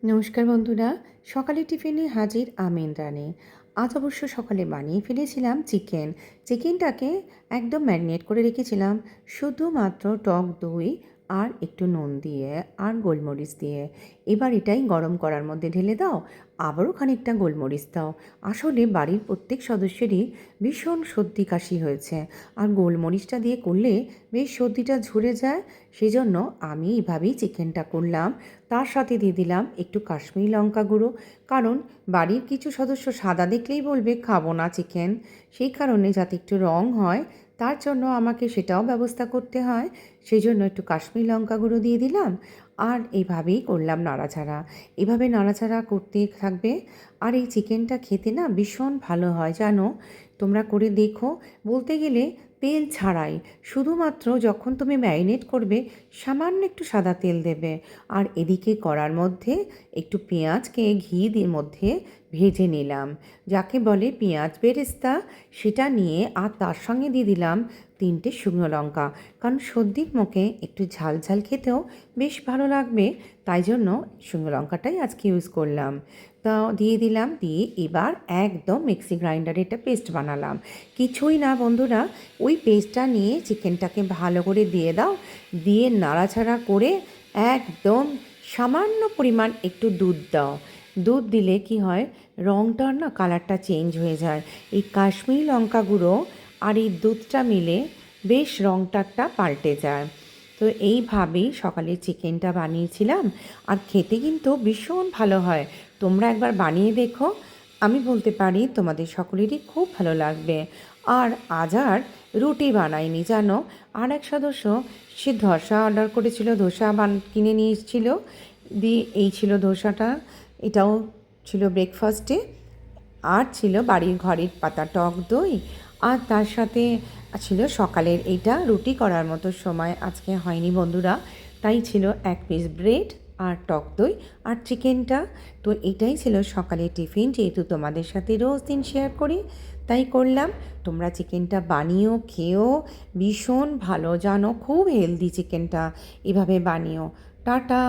নমস্কার বন্ধুরা, সকালে টিফিনে হাজির আমিন রানে। আজ অবশ্য সকালে বানিয়ে ফেলেছিলাম চিকেন। চিকেনটাকে একদম ম্যারিনেট করে রেখেছিলাম শুধুমাত্র টক দই আর একটু নুন দিয়ে আর গোলমরিচ দিয়ে। এবার এটাই গরম করার মধ্যে ঢেলে দাও, আবারও খানিকটা গোলমরিচ দাও। আসলে বাড়ির প্রত্যেক সদস্যেরই ভীষণ সর্দি কাশি হয়েছে, আর গোলমরিচটা দিয়ে করলে বেশ সর্দিটা ঝরে যায়। সেজন্য আমি এভাবেই চিকেনটা করলাম। তার সাথে দিয়ে দিলাম একটু কাশ্মীরি লঙ্কা গুঁড়ো, কারণ বাড়ির কিছু সদস্য সাদা দেখলেই বলবে খাবো না চিকেন। সেই কারণে যাতে একটু রং হয়, তার জন্য আমাকে সেটাও ব্যবস্থা করতে হয়। সেই জন্য একটু কাশ্মীরি লঙ্কা গুঁড়ো দিয়ে দিলাম, আর এইভাবেই করলাম নাড়াচাড়া। এভাবে নাড়াচাড়া করতে থাকবে। আর এই চিকেনটা খেতে না ভীষণ ভালো হয় জানো, তোমরা করে দেখো। বলতে গেলে তেল ছাড়াই, শুধুমাত্র যখন তুমি ম্যারিনেট করবে সামান্য একটু সাদা তেল দেবে। আর এদিকে কড়ার মধ্যে একটু পেঁয়াজকে ঘি দিয়ে মধ্যে ভেজে নিলাম, যাকে বলে পেঁয়াজ বেরেস্তা। সেটা নিয়ে আর তার সঙ্গে দিয়ে দিলাম 3টে শুকনো লঙ্কা, কারণ সর্দির মুখে একটু ঝাল ঝাল খেতেও বেশ ভালো লাগবে। তাই জন্য শুকনো লঙ্কাটাই আজকে ইউজ করলাম। তা দিয়ে দিলাম, দিয়ে এবার একদম মিক্সি গ্রাইন্ডারে এটা পেস্ট বানালাম। কিছুই না বন্ধুরা, ওই পেস্টটা নিয়ে চিকেনটাকে ভালো করে দিয়ে দাও, দিয়ে নাড়াচাড়া করে একদম সামান্য পরিমাণ একটু দুধ দাও। দুধ দিলে কি হয়, রঙটার না কালারটা চেঞ্জ হয়ে যায়। এই কাশ্মীরি লঙ্কা গুঁড়ো আর এই দুধটা মিলে বেশ রঙটা একটা পাল্টে যায়। তো এইভাবেই সকালে চিকেনটা বানিয়েছিলাম, আর খেতে কিন্তু ভীষণ ভালো হয়। তোমরা একবার বানিয়ে দেখো, আমি বলতে পারি তোমাদের সকলেরই খুব ভালো লাগবে। আর আজ আর রুটি বানাইনি জানো, আর এক সদস্য সে ধোসা অর্ডার করেছিল, ধোসা কিনে নিয়ে এসেছিল। দিয়ে এই ছিল ধোসাটা, এটাও ছিল ব্রেকফাস্টে। আর ছিল বাড়ির ঘরের পাতা টক দই, আর তার সাথে ছিল সকালের এইটা। রুটি করার মতো সময় আজকে হয়নি বন্ধুরা, তাই ছিল 1 পিস ব্রেড আর টক দই আর চিকেনটা। তো এটাই ছিল সকালের টিফিন, যেহেতু তোমাদের সাথে রোজ দিন শেয়ার করি তাই করলাম। তোমরা চিকেনটা বানিও, খেয়েও, ভীষণ ভালো জানো, খুব হেলদি চিকেনটা। এভাবে বানিও। টাটা।